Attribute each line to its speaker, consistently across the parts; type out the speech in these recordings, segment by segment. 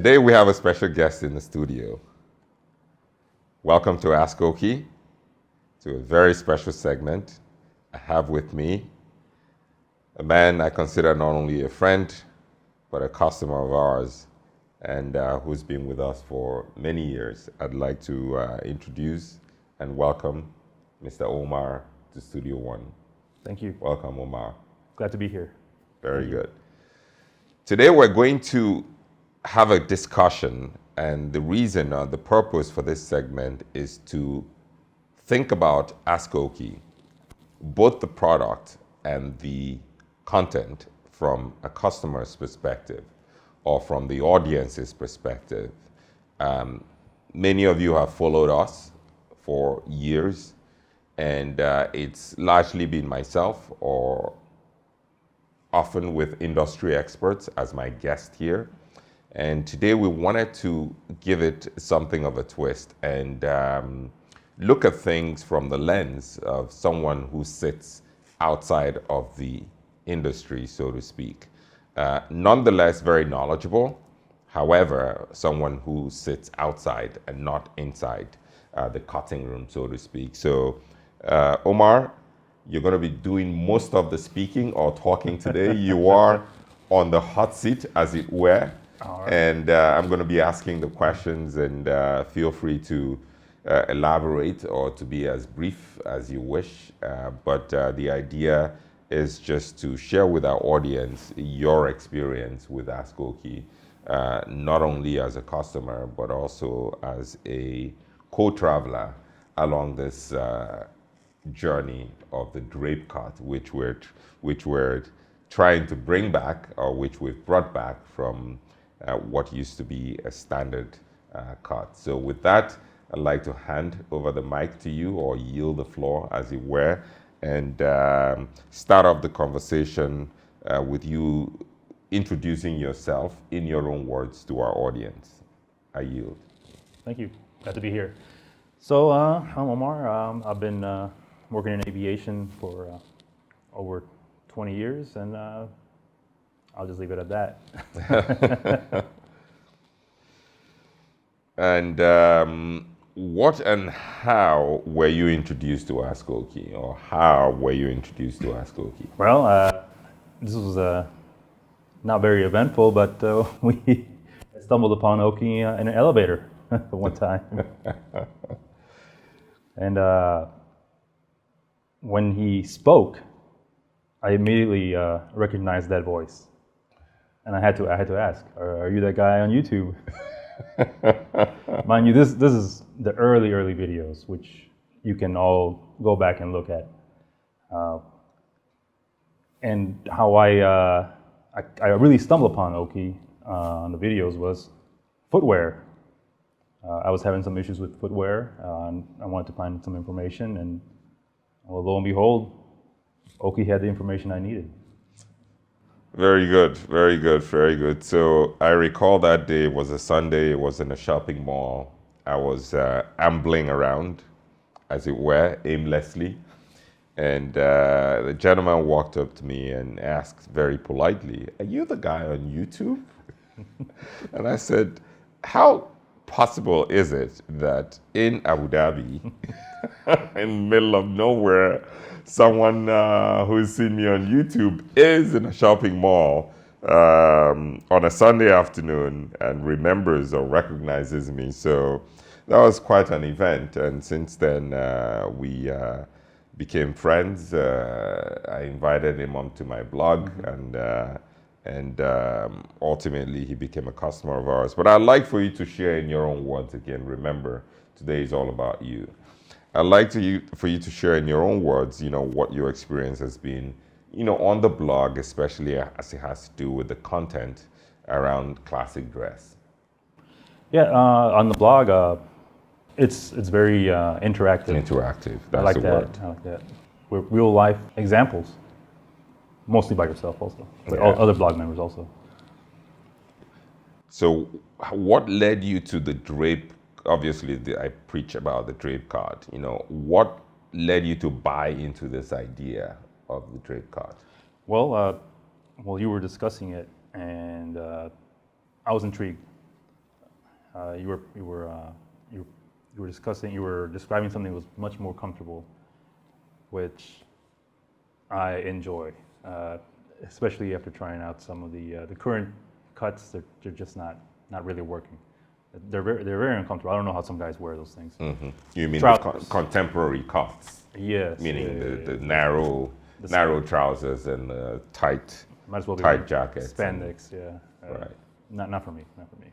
Speaker 1: Today we have a special guest in the studio. Welcome to AskOkey, to a very special segment. I have with me a man I consider not only a friend, but a customer of ours, and who's been with us for many years. I'd like to introduce and welcome Mr. Omar to Studio One.
Speaker 2: Thank you.
Speaker 1: Welcome, Omar.
Speaker 2: Glad to be here.
Speaker 1: Very good. Today we're going to have a discussion, and the reason, the purpose for this segment is to think about AskOkey, both the product and the content from a customer's perspective or from the audience's perspective. Many of you have followed us for years, and it's largely been myself or often with industry experts as my guest here. And today we wanted to give it something of a twist and look at things from the lens of someone who sits outside of the industry, so to speak. Nonetheless, very knowledgeable. However, someone who sits outside and not inside the cutting room, so to speak. So, Omar, you're going to be doing most of the speaking or talking today. You are on the hot seat, as it were.
Speaker 2: Right.
Speaker 1: And I'm going to be asking the questions, and feel free to elaborate or to be as brief as you wish. But the idea is just to share with our audience your experience with AskOkey, not only as a customer, but also as a co-traveler along this journey of the drape cut, which we're trying to bring back, or which we've brought back from what used to be a standard cut. So with that, I'd like to hand over the mic to you, or yield the floor, as it were, and start off the conversation with you introducing yourself in your own words to our audience. I yield.
Speaker 2: Thank you. Glad to be here. So I'm Omar. I've been working in aviation for over 20 years, and I'll just leave it at that.
Speaker 1: And what and how were you introduced to AskOkey, or how were you introduced to AskOkey?
Speaker 2: Well, this was not very eventful, but we stumbled upon Okey in an elevator one time. And when he spoke, I immediately recognized that voice. And I had to ask, are you that guy on YouTube? Mind you, this is the early videos, which you can all go back and look at. And how I really stumbled upon Okey on the videos was footwear. I was having some issues with footwear, and I wanted to find some information, and well, lo and behold, Okey had the information I needed.
Speaker 1: Very good, very good, very good. So I recall that day was a Sunday. It was in a shopping mall. I was ambling around, as it were, aimlessly. And the gentleman walked up to me and asked very politely, "Are you the guy on YouTube?" And I said, "How possible is it that in Abu Dhabi, in the middle of nowhere, someone who's seen me on YouTube is in a shopping mall on a Sunday afternoon and remembers or recognizes me?" So that was quite an event. And since then, we became friends. I invited him onto my blog, and ultimately he became a customer of ours. But I'd like for you to share in your own words again. Remember, today is all about you. I'd like for you to share in your own words, what your experience has been, on the blog, especially as it has to do with the content around classic dress.
Speaker 2: Yeah, on the blog, it's very interactive.
Speaker 1: Interactive, that's
Speaker 2: I like
Speaker 1: the
Speaker 2: that.
Speaker 1: word.
Speaker 2: I like that. With real life examples, mostly by yourself also, but
Speaker 1: Yeah.
Speaker 2: other blog members also.
Speaker 1: So what led you to the drape? Obviously, I preach about the drape card. What led you to buy into this idea of the drape card?
Speaker 2: Well, you were discussing it, and I was intrigued. You were describing something that was much more comfortable, which I enjoy, especially after trying out some of the current cuts. They're just not really working. They're very uncomfortable. I don't know how some guys wear those things.
Speaker 1: Mm-hmm. You mean
Speaker 2: Trousers.
Speaker 1: the contemporary cuts?
Speaker 2: Yes.
Speaker 1: Meaning
Speaker 2: yeah.
Speaker 1: the narrow trousers and tight
Speaker 2: Might as well be
Speaker 1: tight jackets.
Speaker 2: spandex. Yeah.
Speaker 1: Right.
Speaker 2: Not for me. Not for me.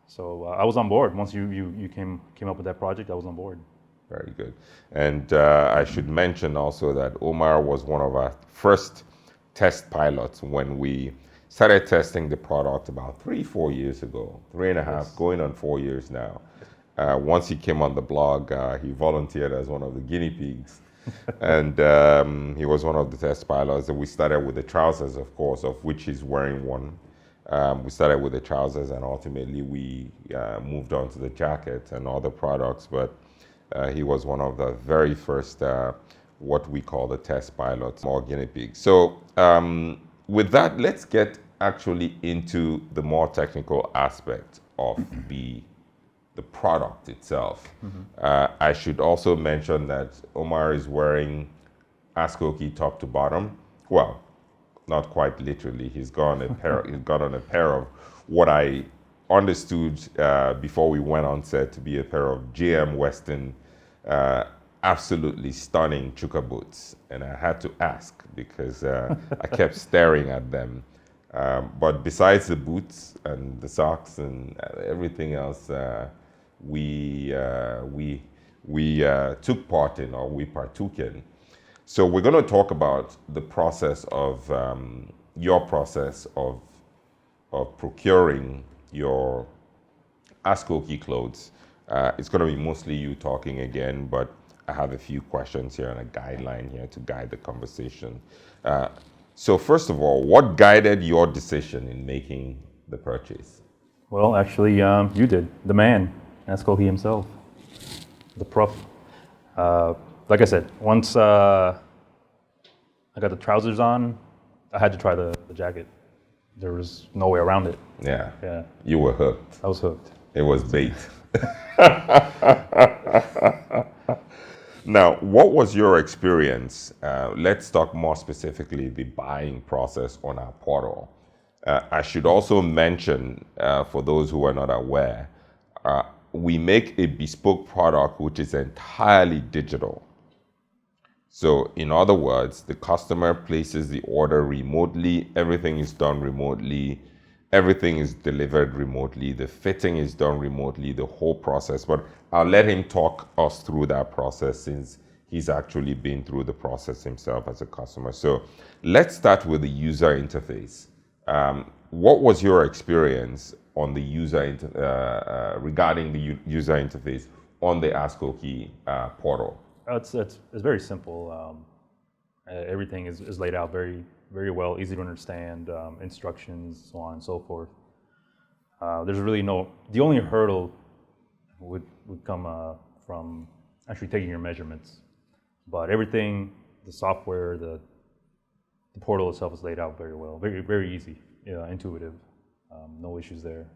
Speaker 2: So I was on board. Once you came up with that project, I was on board.
Speaker 1: Very good. And I should mention also that Omar was one of our first test pilots when we started testing the product about 3-4 years ago, 3.5,
Speaker 2: Yes.
Speaker 1: going on 4 years now. Once he came on the blog, he volunteered as one of the guinea pigs. And he was one of the test pilots. And we started with the trousers, of course, of which he's wearing one. We started with the trousers, and ultimately we moved on to the jacket and other products. But he was one of the very first, what we call the test pilots, or guinea pigs. So with that, let's get actually into the more technical aspect of the product itself. I should also mention that Omar is wearing AskOkey top to bottom. Well, not quite literally. He's got on a pair of what I understood before we went on set to be a pair of JM Weston absolutely stunning chukka boots. And I had to ask because I kept staring at them. But besides the boots and the socks and everything else, we took part in, or we partook in. So we're going to talk about the process of your process of procuring your AskOkey clothes. It's going to be mostly you talking again, but I have a few questions here and a guideline here to guide the conversation. So first of all, what guided your decision in making the purchase?
Speaker 2: Well, actually, you did. The man, AskOkey himself, the Proff. Like I said, once I got the trousers on, I had to try the jacket. There was no way around it.
Speaker 1: Yeah.
Speaker 2: Yeah.
Speaker 1: You were hooked.
Speaker 2: I was hooked.
Speaker 1: It was bait. Now, what was your experience? Let's talk more specifically the buying process on our portal. I should also mention, for those who are not aware, we make a bespoke product which is entirely digital. So in other words, the customer places the order remotely, everything is done remotely, everything is delivered remotely, the fitting is done remotely, the whole process. But I'll let him talk us through that process since he's actually been through the process himself as a customer. So let's start with the user interface. What was your experience on the regarding the user interface on the AskOkey portal?
Speaker 2: It's very simple. Everything is laid out very, very well, easy to understand, instructions, so on and so forth. There's really the only hurdle would come from actually taking your measurements. But everything, the software, the portal itself is laid out very well, very, very easy, intuitive, no issues there.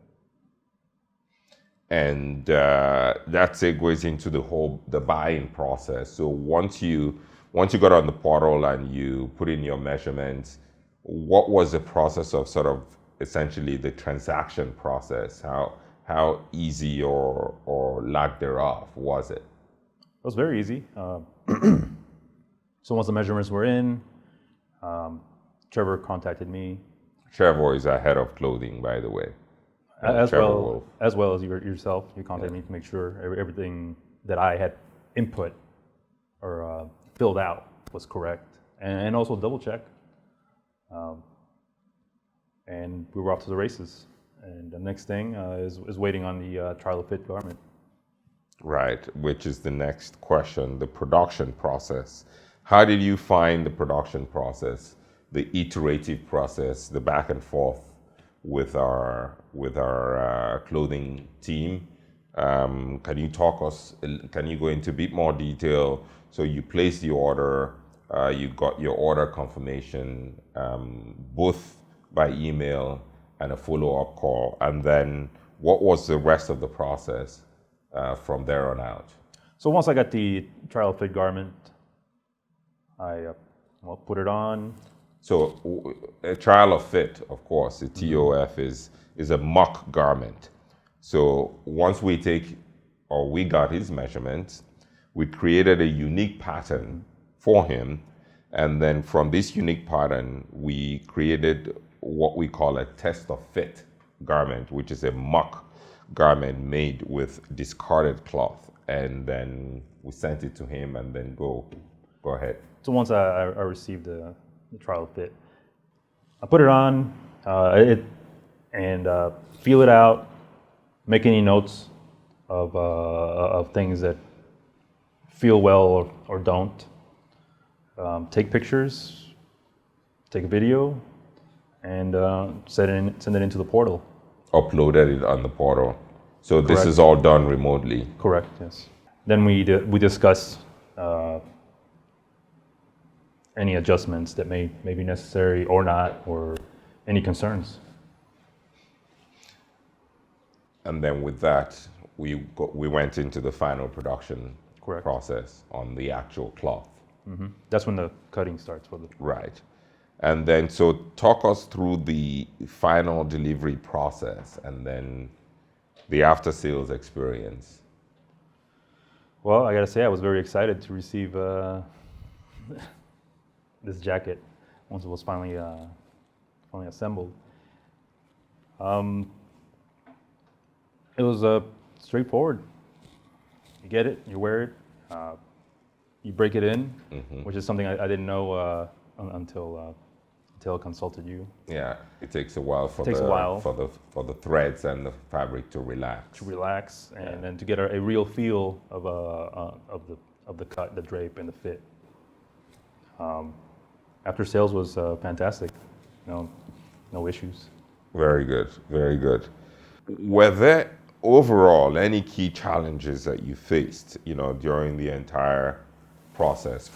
Speaker 1: And that segues into the buying process. So once you got on the portal and you put in your measurements, what was the process of sort of essentially the transaction process? How easy or lack thereof was it?
Speaker 2: It was very easy. So once the measurements were in, Trevor contacted me.
Speaker 1: Trevor is our head of clothing, by the way.
Speaker 2: As well as yourself, you contacted me to make sure everything that I had input or filled out was correct, and also double check. And we were off to the races. And the next thing is waiting on the trial fit garment.
Speaker 1: Right, which is the next question, the production process. How did you find the production process, the iterative process, the back and forth with our clothing team? Can you go into a bit more detail? So you placed the order, you got your order confirmation, both by email and a follow-up call, and then
Speaker 2: What
Speaker 1: was the rest of the process from there on out?
Speaker 2: So once I got the trial fit garment, I put it on.
Speaker 1: So a trial of fit, of course, the TOF is a mock garment. So once we got his measurements, we created a unique pattern for him. And then from this unique pattern, we created what we call a test of fit garment, which is a mock garment made with discarded cloth. And then we sent it to him, and then go ahead.
Speaker 2: So once I received the trial fit, I put it on, and feel it out, make any notes of things that feel well or don't. Take pictures, take a video, and send it into the portal.
Speaker 1: Uploaded it on the portal. So
Speaker 2: Correct.
Speaker 1: This is all done remotely.
Speaker 2: Correct. Yes. Then we discuss any adjustments that may be necessary or not, or any concerns.
Speaker 1: And then with that, we went into the final production
Speaker 2: Correct.
Speaker 1: process on the actual cloth.
Speaker 2: Mm-hmm. That's when the cutting starts for the.
Speaker 1: Right. And then, so talk us through the final delivery process and then the after sales experience.
Speaker 2: Well, I gotta say, I was very excited to receive this jacket once it was finally assembled. It was straightforward. You get it, you wear it, you break it in, which is something I didn't know until I consulted you.
Speaker 1: Yeah, it takes a while for the threads and the fabric to relax.
Speaker 2: And then to get a real feel of the cut, the drape, and the fit. After sales was fantastic. No issues.
Speaker 1: Very good, very good. Were there overall any key challenges that you faced, during the entire process,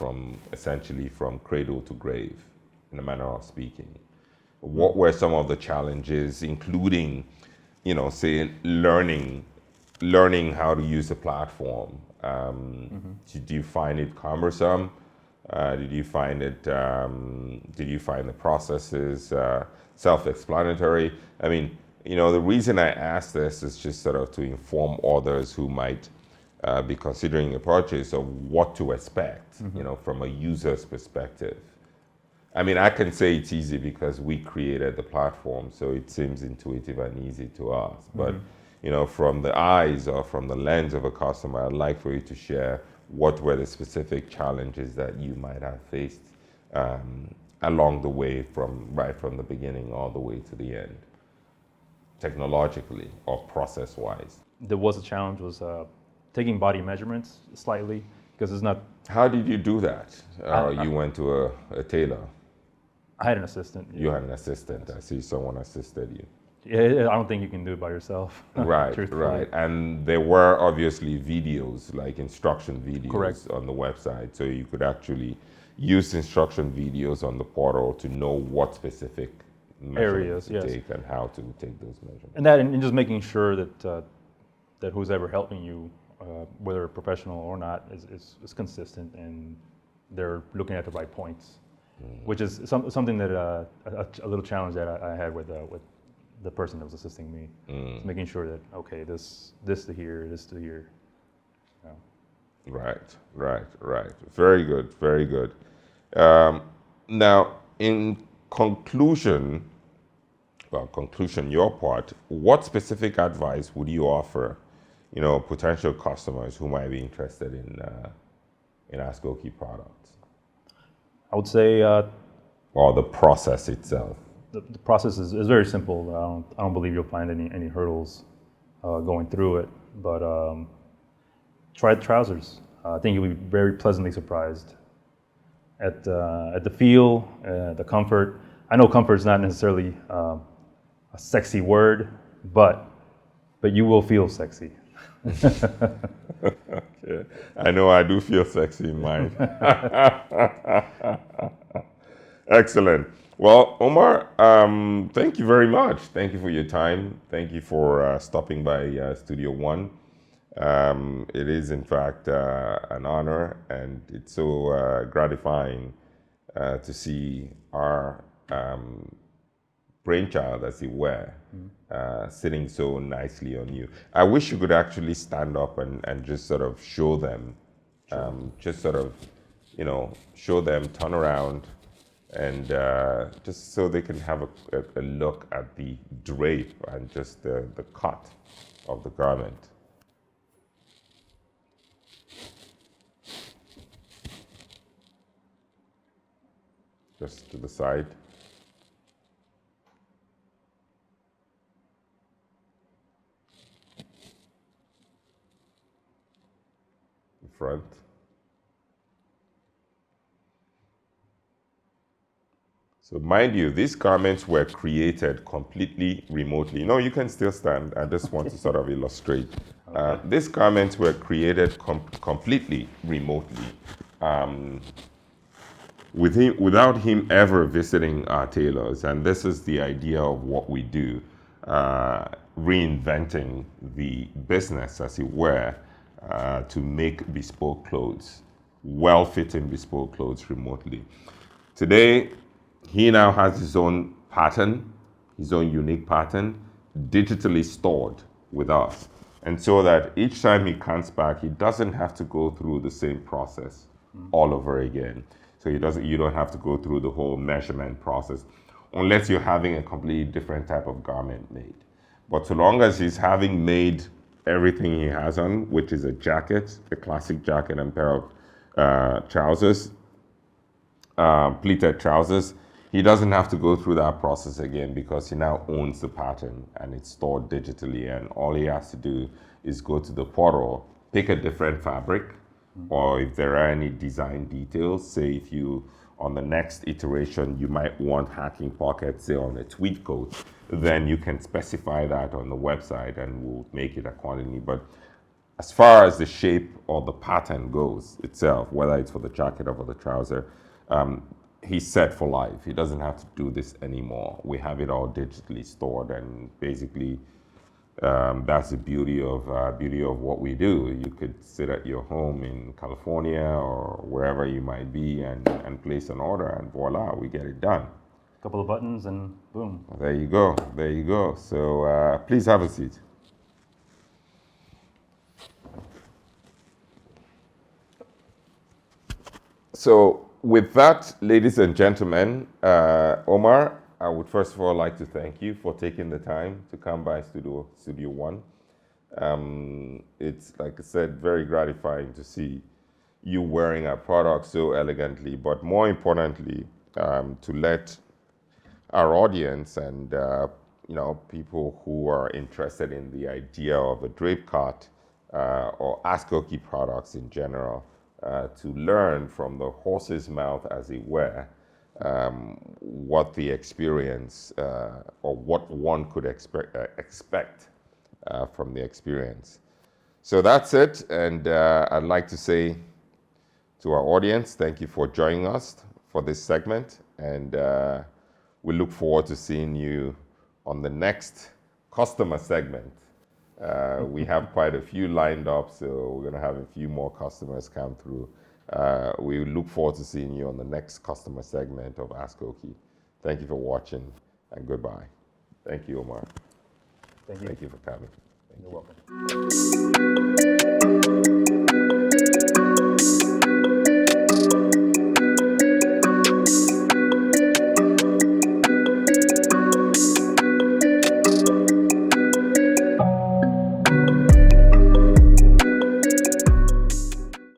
Speaker 1: essentially from cradle to grave, in a manner of speaking? What were some of the challenges, including, say, learning how to use the platform? Did you find it cumbersome? Did you find the processes self-explanatory? I mean, the reason I ask this is just sort of to inform others who might be considering a purchase of what to expect, from a user's perspective. I mean, I can say it's easy because we created the platform, so it seems intuitive and easy to us. But, from the eyes or from the lens of a customer, I'd like for you to share what were the specific challenges that you might have faced along the way, right from the beginning all the way to the end, technologically or process-wise.
Speaker 2: There was a challenge, was taking body measurements slightly, because it's not.
Speaker 1: How did you do that? You went to a tailor?
Speaker 2: I had an assistant.
Speaker 1: You had an assistant. I see someone assisted you.
Speaker 2: Yeah, I don't think you can do it by yourself.
Speaker 1: Right, right. And there were obviously videos, like instruction videos.
Speaker 2: Correct.
Speaker 1: On the website. So you could actually use instruction videos on the portal to know what specific measurements to take and how to take those measurements.
Speaker 2: And just making sure that who's ever helping you, whether professional or not, is consistent and they're looking at the right points, which is something that a little challenge that I had with the person that was assisting me, making sure that this to here, this to here.
Speaker 1: Right. Very good, very good. Now, in conclusion, your part, what specific advice would you offer, potential customers who might be interested in AskOkey products?
Speaker 2: I would say,
Speaker 1: or the process itself.
Speaker 2: The process is very simple. I don't believe you'll find any hurdles going through it. But try trousers. I think you'll be very pleasantly surprised at the feel, the comfort. I know comfort is not necessarily a sexy word, but you will feel sexy.
Speaker 1: Okay. I know I do feel sexy in mine. Excellent. Well, Omar, thank you very much. Thank you for your time. Thank you for stopping by Studio One. It is, in fact, an honor, and it's so gratifying to see our brainchild, as it were, sitting so nicely on you. I wish you could actually stand up and just sort of show them, just sort of, show them, turn around, and just so they can have a look at the drape and just the cut of the garment. Just to the side. The front. So mind you, these garments were created completely remotely. No, you can still stand. I just want to sort of illustrate. Okay. These garments were created completely remotely. Without him ever visiting our tailors. And this is the idea of what we do, reinventing the business, as it were, to make bespoke clothes, well-fitting bespoke clothes remotely. Today, he now has his own pattern, his own unique pattern, digitally stored with us. And so that each time he comes back, he doesn't have to go through the same process all over again. So you don't have to go through the whole measurement process, unless you're having a completely different type of garment made. But so long as he's having made everything he has on, which is a jacket, a classic jacket and pair of trousers, pleated trousers, he doesn't have to go through that process again because he now owns the pattern and it's stored digitally, and all he has to do is go to the portal, pick a different fabric, or if there are any design details, say if you, on the next iteration, you might want hacking pockets, say on a tweed coat, then you can specify that on the website and we'll make it accordingly. But as far as the shape or the pattern goes itself, whether it's for the jacket or for the trouser, he's set for life. He doesn't have to do this anymore. We have it all digitally stored, and basically that's the beauty of what we do. You could sit at your home in California or wherever you might be and place an order, and voila, we get it done.
Speaker 2: A couple of buttons and boom.
Speaker 1: There you go. There you go. So please have a seat. So with that, ladies and gentlemen, Omar, I would first of all like to thank you for taking the time to come by Studio One. It's, like I said, very gratifying to see you wearing our product so elegantly, but more importantly, to let our audience and people who are interested in the idea of a drape cart or AskOkey products in general, to learn from the horse's mouth, as it were, what the experience or what one could expect from the experience. So that's it, and I'd like to say to our audience, thank you for joining us for this segment, and we look forward to seeing you on the next customer segment. We have quite a few lined up, so we're going to have a few more customers come through. We look forward to seeing you on the next customer segment of AskOkey. Thank you for watching, and goodbye. Thank you, Omar.
Speaker 2: Thank you.
Speaker 1: Thank you for coming.
Speaker 2: You're welcome.